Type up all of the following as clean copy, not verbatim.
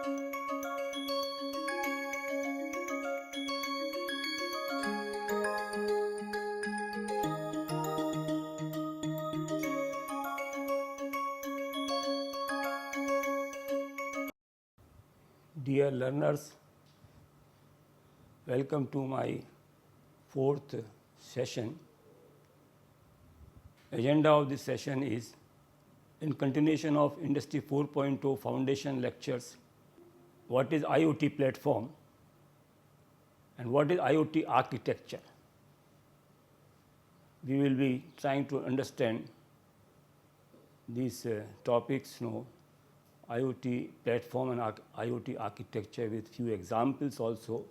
Dear learners, welcome to my fourth session. Agenda of this session is in continuation of Industry 4.0 foundation lectures, what is IoT platform and what is IoT architecture. We will be trying to understand these topics, IoT platform and IoT architecture with few examples also.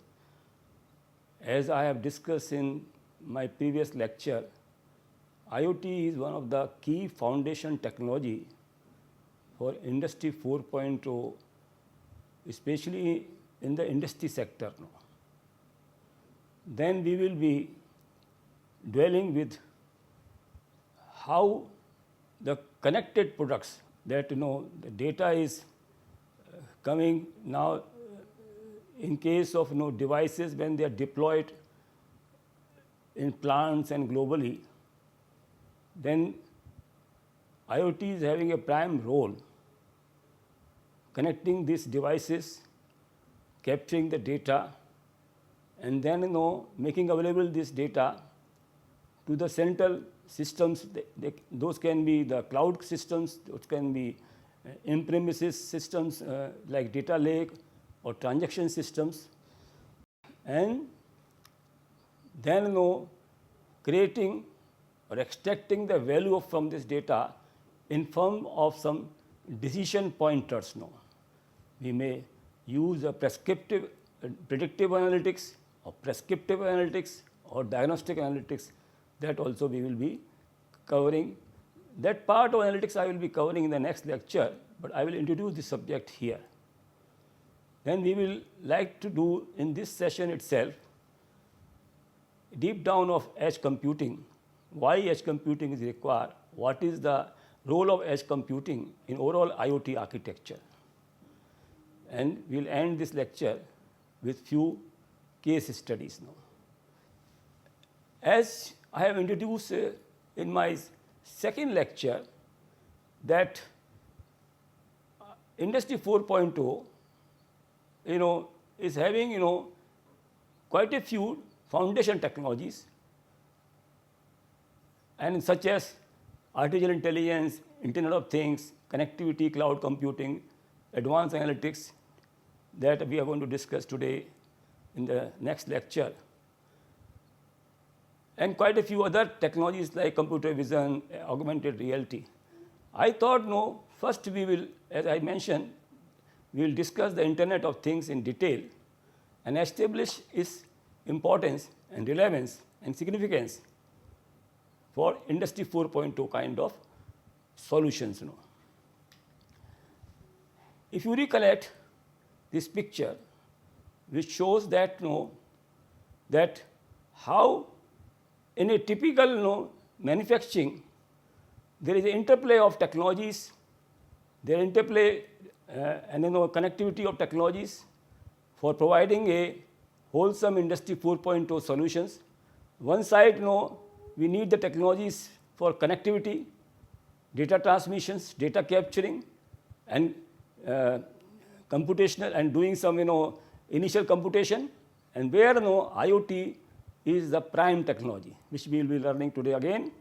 As I have discussed in my previous lecture, IoT is one of the key foundation technology for Industry 4.0, especially in the industry sector. Then we will be dwelling with how the connected products that the data is coming now in case of devices when they are deployed in plants and globally, then IoT is having a prime role connecting these devices, capturing the data, and then making available this data to the central systems. Those can be the cloud systems, those can be in-premises systems like data lake or transaction systems, and then creating or extracting the value from this data in form of some decision pointers. We may use a prescriptive predictive analytics or prescriptive analytics or diagnostic analytics. That also we will be covering. That part of analytics I will be covering in the next lecture, but I will introduce the subject here. Then we will like to do in this session itself deep down of edge computing, why edge computing is required, what is the role of edge computing in overall IoT architecture. And we will end this lecture with few case studies now. As I have introduced in my second lecture that Industry 4.0 is having quite a few foundation technologies, and such as artificial intelligence, Internet of Things, connectivity, cloud computing, advanced analytics that we are going to discuss today in the next lecture, and quite a few other technologies like computer vision, augmented reality. I thought first we will, as I mentioned, we will discuss the Internet of Things in detail and establish its importance and relevance and significance for Industry 4.0 kind of solutions. If you recollect this picture, which shows that that how in a typical manufacturing there is an interplay of technologies, there is interplay and connectivity of technologies for providing a wholesome Industry 4.0 solutions. One side we need the technologies for connectivity, data transmissions, data capturing, and computational and doing some initial computation, and where IoT is the prime technology, which we will be learning today again.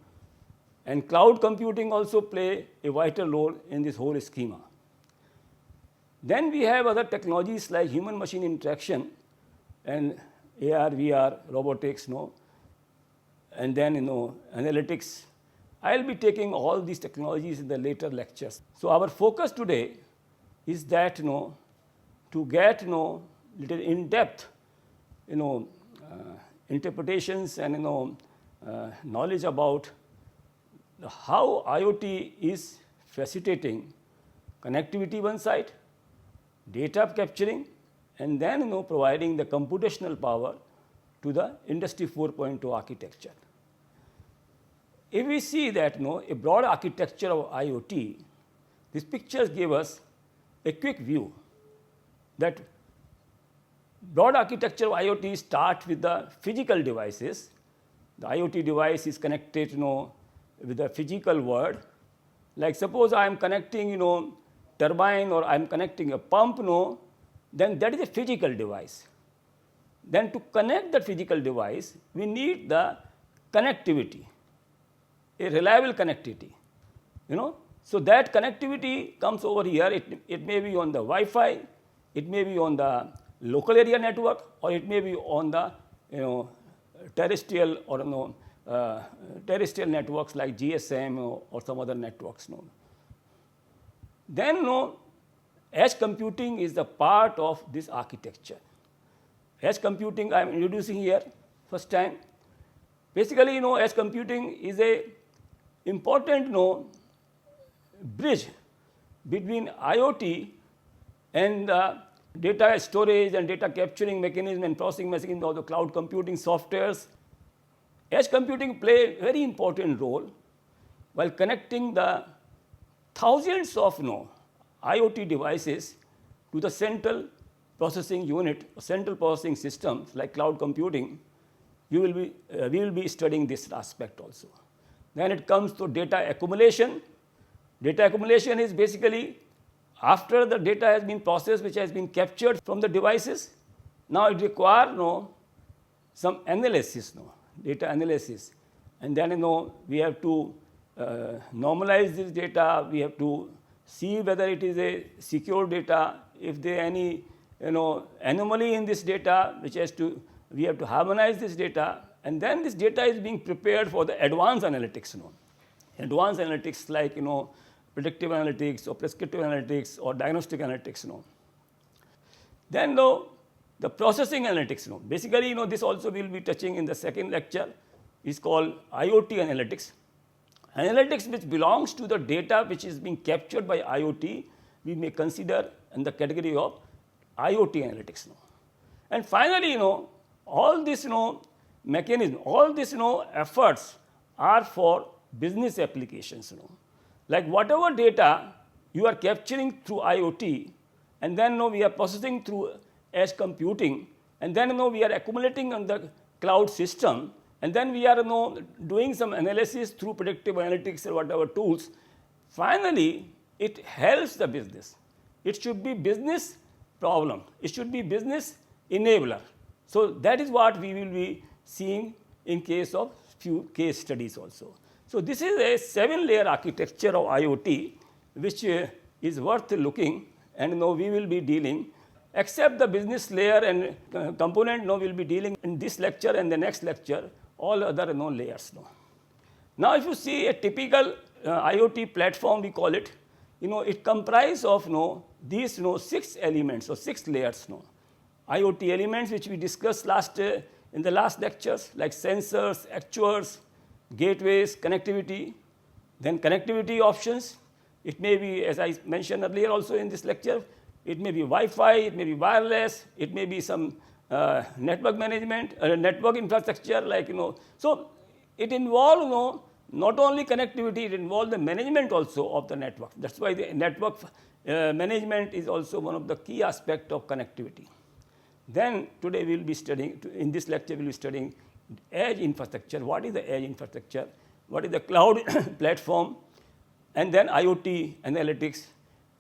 And cloud computing also play a vital role in this whole schema. Then we have other technologies like human machine interaction and AR, VR, robotics, and then analytics. I will be taking all these technologies in the later lectures. So our focus today is that to get little in-depth interpretations and knowledge about how IoT is facilitating connectivity one side, data capturing, and then providing the computational power to the Industry 4.0 architecture. If we see that a broad architecture of IoT, these pictures give us a quick view that broad architecture of IoT starts with the physical devices. The IoT device is connected, with the physical world. Like suppose I am connecting, turbine, or I am connecting a pump, then that is a physical device. Then to connect that physical device, we need the connectivity, a reliable connectivity, So that connectivity comes over here. It may be on the Wi-Fi, it may be on the local area network, or it may be on the terrestrial or terrestrial networks like GSM or some other networks. Then edge computing is the part of this architecture. Edge computing I am introducing here first time. Basically, edge computing is a important bridge between IoT and the data storage and data capturing mechanism and processing mechanism of the cloud computing softwares. Edge computing play a very important role while connecting the thousands of IoT devices to the central processing unit or central processing systems like cloud computing. We will be studying this aspect also. Then it comes to data accumulation. Data accumulation is basically after the data has been processed, which has been captured from the devices. Now it requires some analysis, data analysis, and then we have to normalize this data. We have to see whether it is a secure data. If there any anomaly in this data, we have to harmonize this data, and then this data is being prepared for the advanced analytics. Advanced analytics like predictive analytics or prescriptive analytics or diagnostic analytics. Then the processing analytics. Basically, this also we will be touching in the second lecture. Is called IoT analytics. Analytics which belongs to the data which is being captured by IoT, we may consider in the category of IoT analytics. And finally, all this mechanism, all these efforts are for business applications. Like whatever data you are capturing through IoT, and then we are processing through edge computing, and then we are accumulating on the cloud system, and then we are doing some analysis through predictive analytics or whatever tools. Finally, it helps the business. It should be business problem. It should be business enabler. So that is what we will be seeing in case of few case studies also. So this is a 7-layer architecture of IoT, which is worth looking, and we will be dealing, except the business layer and component, we will be dealing in this lecture and the next lecture, all other layers. Now, if you see a typical IoT platform, we call it, it comprises of these 6 elements or 6 layers. IoT elements which we discussed in the last lectures, like sensors, actuators, gateways, connectivity, then connectivity options. It may be, as I mentioned earlier also in this lecture, it may be Wi-Fi, it may be wireless, it may be some network management, network infrastructure, So it involves not only connectivity, it involves the management also of the network. That's why the network management is also one of the key aspects of connectivity. Then today we will be studying, in this lecture we will be studying edge infrastructure. What is the edge infrastructure? What is the cloud platform? And then IoT analytics.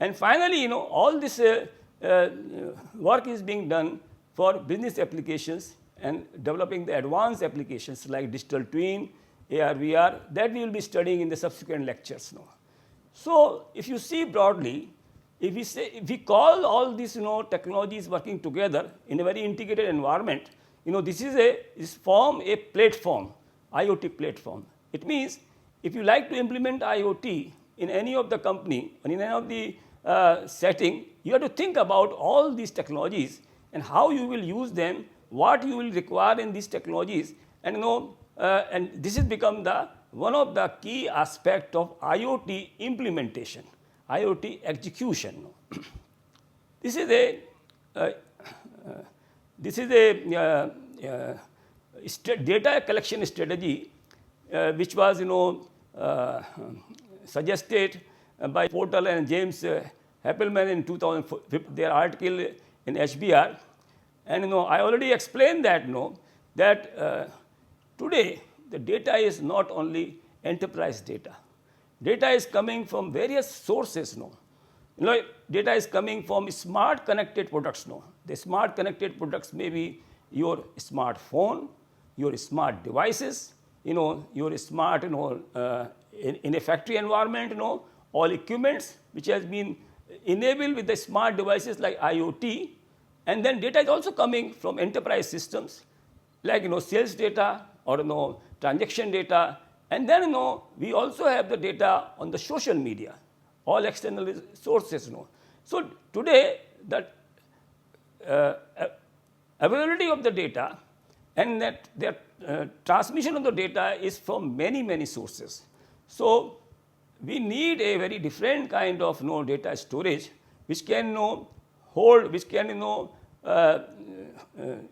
And finally, all this work is being done for business applications and developing the advanced applications like digital twin, AR, VR, that we will be studying in the subsequent lectures. So if you see broadly, if we call all these technologies working together in a very integrated environment, this form a platform, IoT platform. It means if you like to implement IoT in any of the company or in any of the setting, you have to think about all these technologies and how you will use them, what you will require in these technologies, and and this has become one of the key aspects of IoT implementation, IoT execution. This is a data collection strategy which was suggested by Portal and James Happelman in 2005. Their article in HBR. And I already explained that that today the data is not only enterprise data. Data is coming from various sources. Data is coming from smart connected products. The smart connected products may be your smartphone, your smart devices, your smart, in a factory environment, all equipments which has been enabled with the smart devices like IoT. And then data is also coming from enterprise systems like sales data or transaction data. And then we also have the data on the social media, all external sources. So today that availability of the data and that their transmission of the data is from many sources. So we need a very different kind of data storage which can hold, which can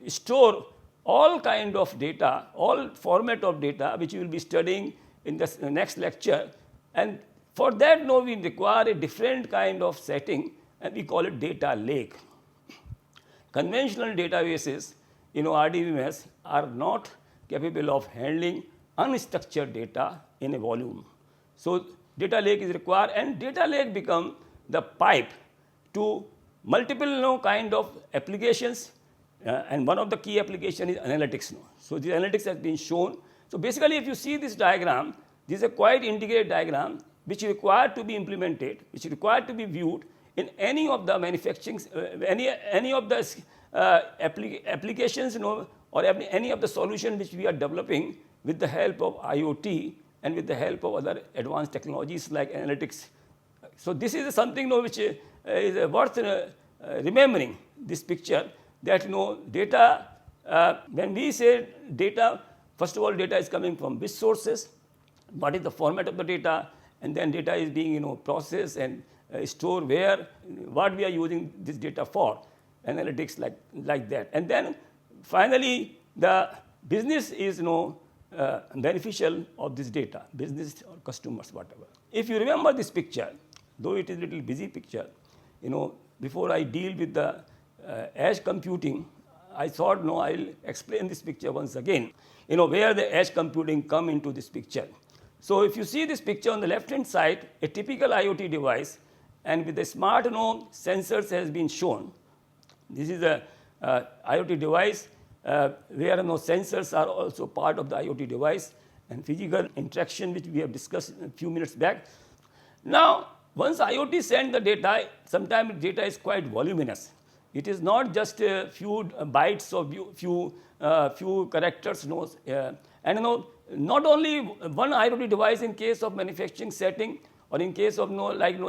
store all kind of data, all format of data which we will be studying in the next lecture. And for that we require a different kind of setting, and we call it data lake. Conventional databases, RDBMS, are not capable of handling unstructured data in a volume. So data lake is required, and data lake become the pipe to multiple kind of applications, and one of the key application is analytics. So the analytics has been shown. So basically, if you see this diagram, this is a quite integrated diagram which is required to be implemented, which is required to be viewed in any of the manufacturing, any of the applications, or any of the solutions which we are developing with the help of IoT and with the help of other advanced technologies like analytics. So this is something which is worth remembering, this picture, that data, when we say data, first of all, data is coming from which sources, what is the format of the data, and then data is being processed and stored where, what we are using this data for, analytics like that. And then finally, the business is beneficial of this data, business or customers, whatever. If you remember this picture, though it is a little busy picture, before I deal with the edge computing, I thought I'll explain this picture once again, where the edge computing come into this picture. So if you see this picture on the left hand side, a typical IoT device, and with the smart sensors has been shown. This is a IoT device where sensors are also part of the IoT device, and physical interaction which we have discussed a few minutes back. Now, once IoT sends the data, sometimes data is quite voluminous. It is not just a few bytes or few characters. And not only one IoT device in case of manufacturing setting, or in case of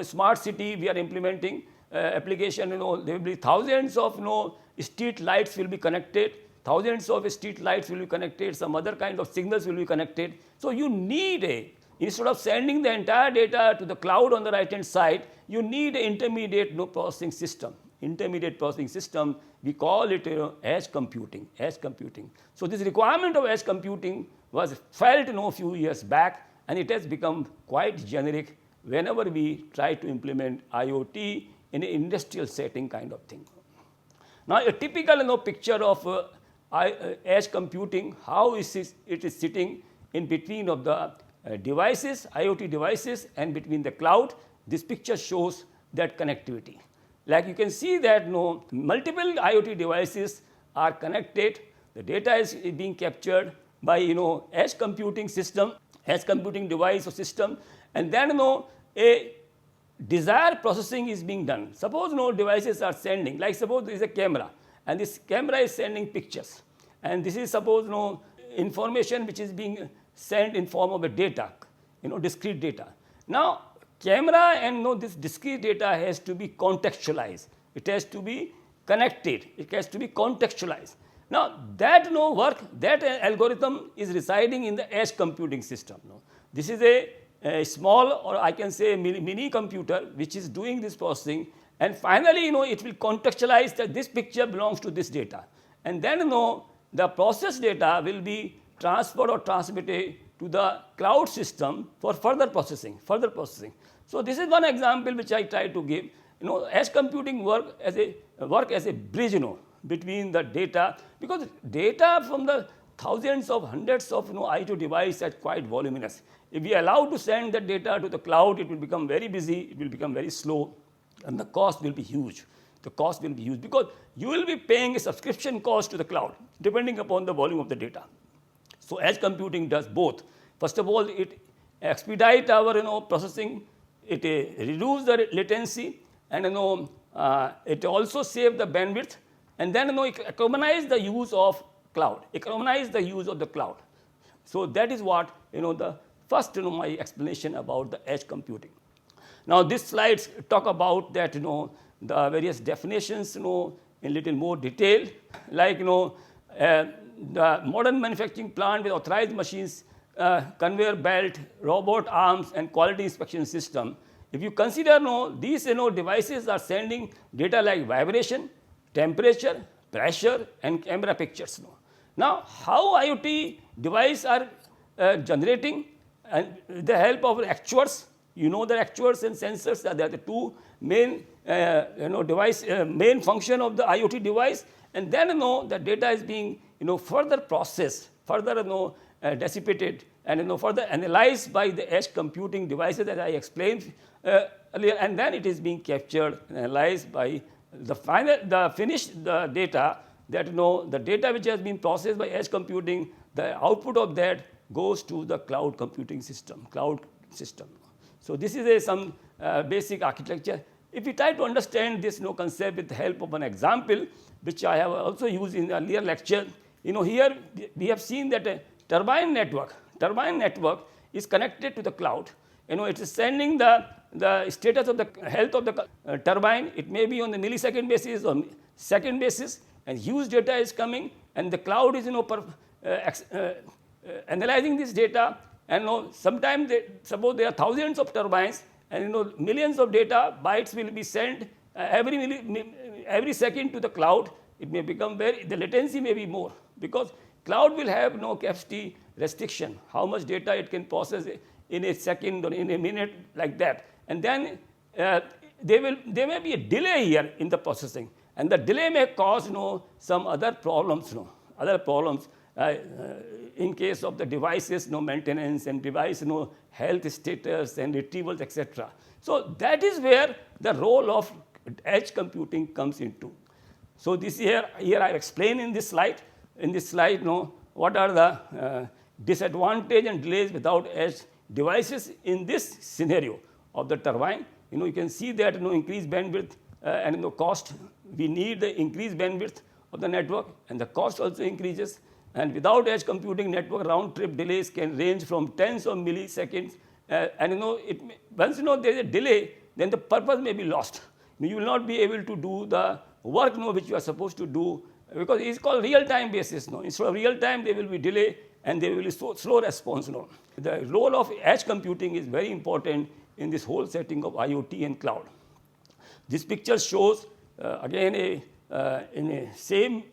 smart city, we are implementing application. There will be thousands of street lights will be connected. Thousands of street lights will be connected. Some other kind of signals will be connected. So you need instead of sending the entire data to the cloud on the right hand side, you need an intermediate processing system. Intermediate processing system, we call it edge computing. Edge computing. So this requirement of edge computing was felt a few years back, and it has become quite generic whenever we try to implement IoT in an industrial setting kind of thing. Now, a typical picture of edge computing, how it is sitting in between of the devices, IoT devices, and between the cloud. This picture shows that connectivity. Like you can see that multiple IoT devices are connected. The data is being captured by edge computing system, edge computing device or system, and then a desired processing is being done. Suppose devices are sending, like suppose there is a camera, and this camera is sending pictures, and this is suppose information which is being sent in form of a data, discrete data. Now, camera and this discrete data has to be contextualized. It has to be connected. It has to be contextualized. Now, that work, that algorithm is residing in the edge computing system. This is a small, or I can say mini computer which is doing this processing, and finally it will contextualize that this picture belongs to this data, and then the processed data will be transferred or transmitted to the cloud system for further processing. So this is one example which I try to give. Edge computing work as a work as a bridge, between the data, because data from the thousands of hundreds of IoT devices are quite voluminous. If we allow to send the data to the cloud, it will become very busy, it will become very slow, and the cost will be huge. The cost will be huge because you will be paying a subscription cost to the cloud depending upon the volume of the data. So edge computing does both. First of all, it expedite our processing, it reduce the latency, and it also save the bandwidth, and then it economize the use of cloud, economize the use of the cloud. So that is what the first my explanation about the edge computing. Now these slides talk about that the various definitions in little more detail, like the modern manufacturing plant with authorized machines, conveyor belt, robot arms, and quality inspection system. If you consider these devices are sending data like vibration, temperature, pressure, and camera pictures. Now, how IoT devices are generating, and with the help of actuators, the actuators and sensors are the two main main function of the IoT device, and then the data is being further processed, further dissipated, and further analyzed by the edge computing devices that I explained earlier, and then it is being captured and analyzed by the finished data, that the data which has been processed by edge computing, the output of that goes to the cloud computing system, cloud system. So this is some basic architecture. If we try to understand this concept with the help of an example, which I have also used in earlier lecture, here we have seen that a turbine network is connected to the cloud. It is sending the status of the health of the turbine. It may be on the millisecond basis or second basis, and huge data is coming, and the cloud is analyzing this data, and sometimes suppose there are thousands of turbines, and millions of data bytes will be sent every second to the cloud. It may become the latency may be more, because cloud will have no capacity restriction, how much data it can process in a second or in a minute, like that. And then there may be a delay here in the processing, and the delay may cause some other problems, in case of the devices maintenance and device health status and retrievals, etc. So that is where the role of edge computing comes into. So this here I explain in this slide. In this slide, what are the disadvantage and delays without edge devices in this scenario of the turbine. You can see that increased bandwidth and cost. We need the increased bandwidth of the network, and the cost also increases. And without edge computing network, round trip delays can range from tens of milliseconds. And once there is a delay, then the purpose may be lost. You will not be able to do the work which you are supposed to do, because it is called real-time basis. Instead of real-time, there will be delay, and there will be slow response. The role of edge computing is very important in this whole setting of IoT and cloud. This picture shows again in a same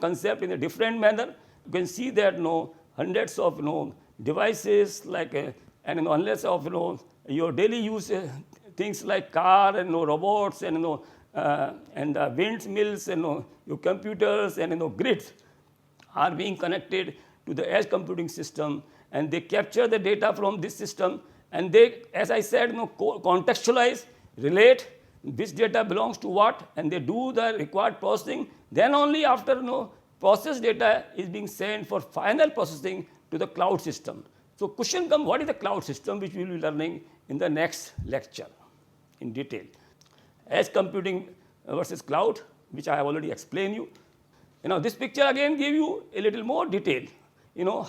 concept in a different manner. You can see that hundreds of devices like and unless of your daily use things like car and robots and windmills and your computers and grids are being connected to the edge computing system, and they capture the data from this system, and they, as I said, contextualize, relate which data belongs to what, and they do the required processing. Then only after processed data is being sent for final processing to the cloud system. So question comes, what is the cloud system, which we will be learning in the next lecture in detail. Edge computing versus cloud, which I have already explained you. This picture again give you a little more detail.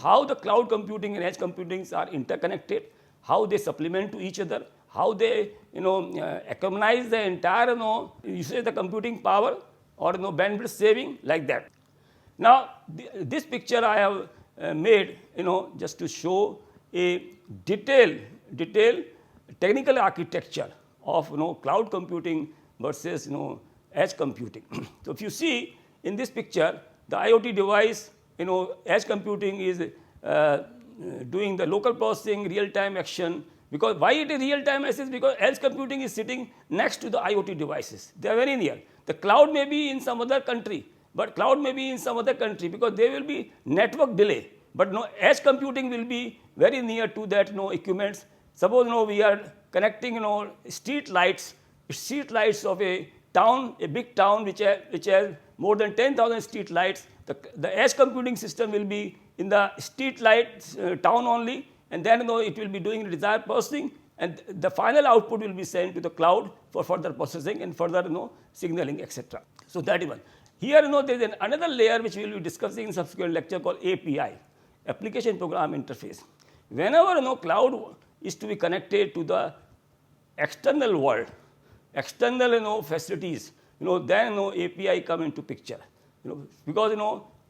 How the cloud computing and edge computing are interconnected, how they supplement to each other, how they economize the entire usage the computing power or bandwidth saving, like that. Now this picture I have made just to show a detailed technical architecture of cloud computing versus edge computing. So if you see in this picture, the IoT device, edge computing is doing the local processing, real-time action. Because why it is real-time access? Because edge computing is sitting next to the IoT devices. They are very near. The cloud may be in some other country, but cloud may be in some other country because there will be network delay. But no, edge computing will be very near to that equipments. Suppose we are connecting street lights of a town, a big town which has more than 10,000 street lights. The edge computing system will be in the street lights town only, and then it will be doing desired processing, and the final output will be sent to the cloud for further processing and further signaling, etc. So that is one. Here there is another layer which we will be discussing in subsequent lecture called API, Application Program Interface. Whenever cloud is to be connected to the external world, external facilities, then API come into picture. Because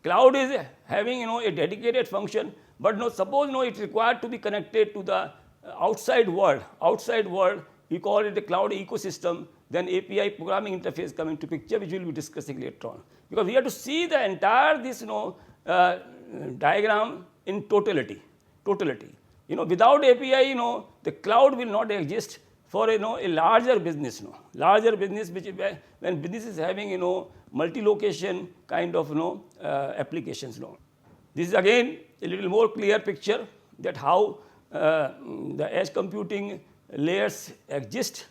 cloud is having a dedicated function, but suppose it required to be connected to the outside world. We call it the cloud ecosystem. Then API programming interface come into picture, which we will be discussing later on. Because we have to see the entire this diagram in totality. Without API, the cloud will not exist for a larger business. Larger business, which when business is having multi-location kind of applications. This is again a little more clear picture that how the edge computing layers exist,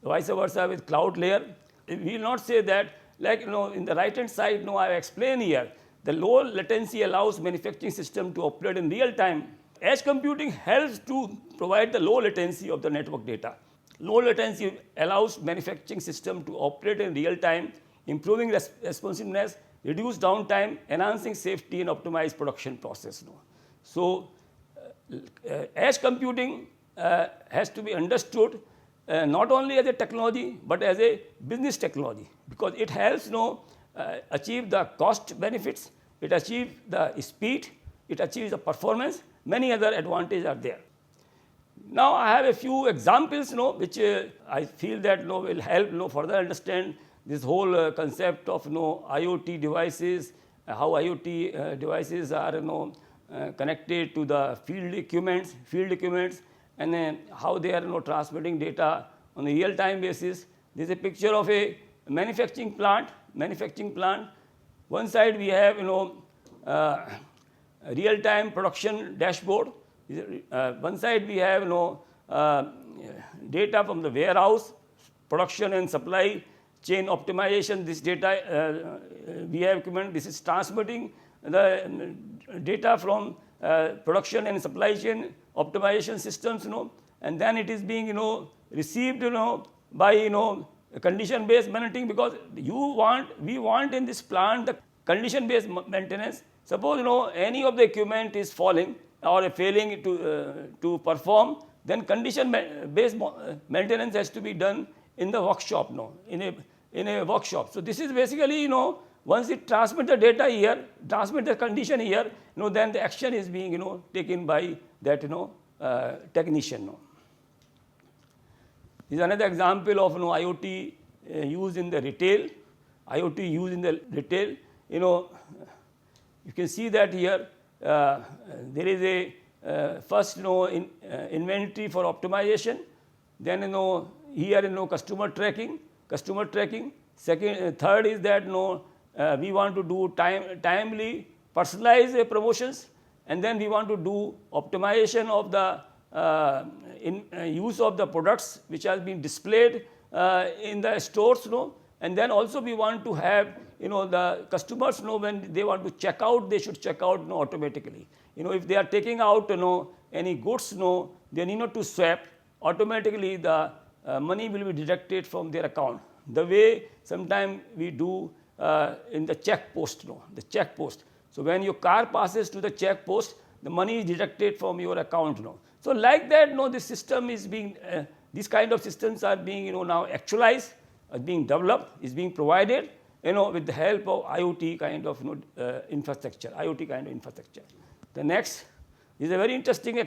vice versa with cloud layer. We will not say that like in the right hand side. I explain here the low latency allows manufacturing system to operate in real time. Edge computing helps to provide the low latency of the network data. Low latency allows manufacturing system to operate in real time, improving responsiveness, reduce downtime, enhancing safety, and optimize production process. So edge computing has to be understood not only as a technology but as a business technology, because it helps achieve the cost benefits, it achieves the speed, it achieves the performance, many other advantages are there. Now I have a few examples which I feel that will help further understand this whole concept of IoT devices, how IoT devices are connected to the field equipments, and then how they are transmitting data on a real-time basis. This is a picture of a manufacturing plant. One side we have real-time production dashboard. One side we have data from the warehouse, production and supply chain optimization. This data we have equipment. This is transmitting the data from production and supply chain optimization systems, and then it is being received by condition-based monitoring, because we want in this plant the condition-based maintenance. Suppose any of the equipment is falling or failing to perform, then condition-based maintenance has to be done in the workshop, in a workshop. So this is basically once it transmits the data here, transmit the condition here, then the action is being taken by that technician. This is another example of IoT used in the retail. You can see that here there is a first inventory for optimization, then here customer tracking. Third is that we want to do timely personalized promotions, and then we want to do optimization of the use of the products which has been displayed in the stores, and then also we want to have the customers when they want to check out, they should check out automatically. If they are taking out any goods, they need not to swap, automatically the money will be deducted from their account. The way sometimes we do in the check post, So when your car passes to the check post, the money is deducted from your account. So like that, this system is being, these kind of systems are being now actualized, being developed, is being provided, with the help of IoT kind of infrastructure. The next is a very interesting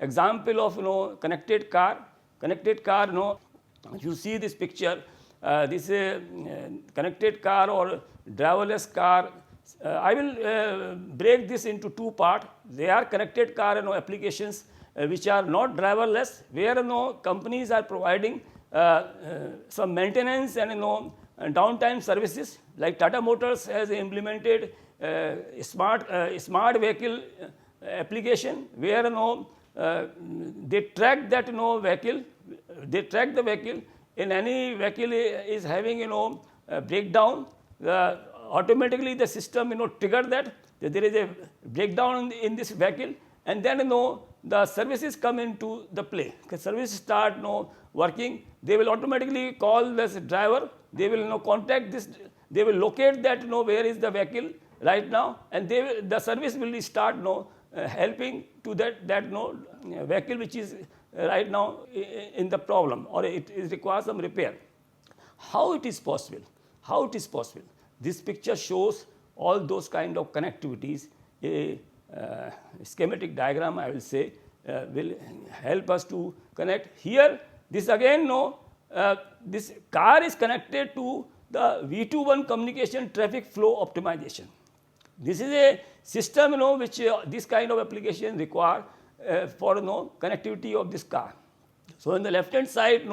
example of connected car. If you see this picture, this is a connected car or driverless car. I will break this into two parts. They are connected car applications which are not driverless, where companies are providing some maintenance and downtime services, like Tata Motors has implemented smart vehicle application, where they track that vehicle, they track the vehicle. In any vehicle is having a breakdown, automatically the system trigger that there is a breakdown in this vehicle, and then the services come into the play. Services start working. They will automatically call this driver. They will contact this. They will locate that where is the vehicle right now, and the service will start helping to that vehicle which is right now in the problem, or it requires some repair. How it is possible? How it is possible? This picture shows all those kind of connectivities. A schematic diagram, I will say, will help us to connect. Here, this again, this car is connected to the V2I communication traffic flow optimization. This is a system which this kind of application require for connectivity of this car. So, on the left hand side,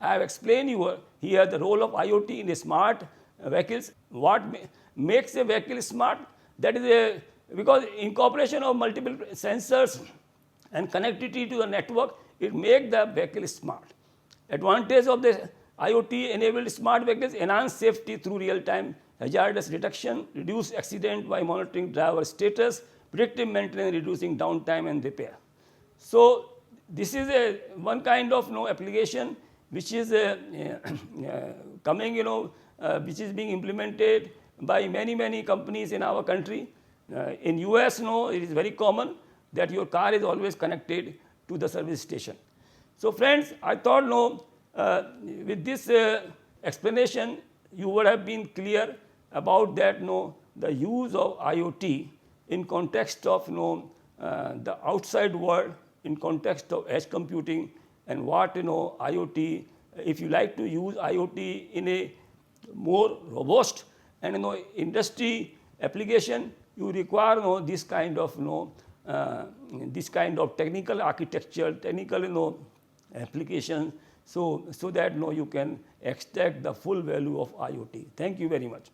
I have explained you here the role of IoT in smart vehicles. What makes a vehicle smart? That is because incorporation of multiple sensors and connectivity to the network, it makes the vehicle smart. Advantage of the IoT enabled smart vehicles: enhance safety through real time hazardous detection, reduce accident by monitoring driver status, predictive maintenance, reducing downtime and repair. So, this is one kind of application which is coming, which is being implemented by many companies in our country. In US, it is very common that your car is always connected to the service station. So, friends, I thought with this explanation you would have been clear about that the use of IoT in context of the outside world, in context of edge computing, and what IoT, if you like to use IoT in a more robust and industry application, you require this kind of technical architecture, technical application, so that you can extract the full value of IoT. Thank you very much.